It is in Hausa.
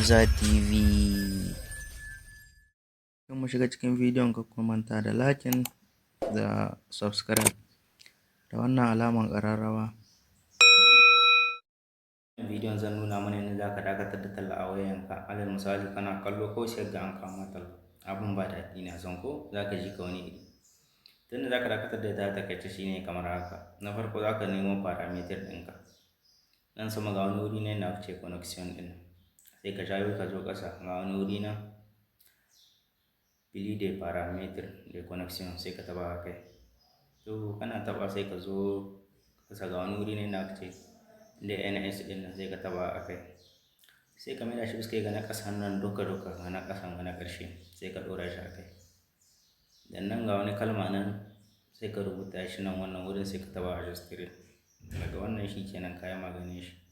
Hamza TV. Kan mu shiga cikin bidiyon ka kuma manta da lakin da subscribe da wannan alaman ƙararrawa. Bidiyon zan nuna mana yadda za ka dakatar da talla a wayanka. Alal misali kana kallo ko sai ga an kama talla abin ba daɗi na san ko za ka ji ka wani iri. Tunda za ka dakatar da ita takaice shine kamar haka. Na farko za ka nemo parameter ɗinka. Nan sama ga wani wuri ne na ce connection ɗin. Sai ka jawo ka zo ƙasa ga wani wuri na fili da parameter da connection sai ka taba kai. To kana taba sai ka zo ƙasa ga wani wuri ne na ce da NS ɗin nan sai ka taba a kai. Sai ka maida shi bisa ga na ƙasan nan duka ga na ƙasan ga na ƙarshe sai ka ɗora shi a kai. Dan nan ga wani kalma nan sai ka rubuta shi nan wannan wurin sai ka taba a screen. Daga wannan shi kenan kayan maganin shi.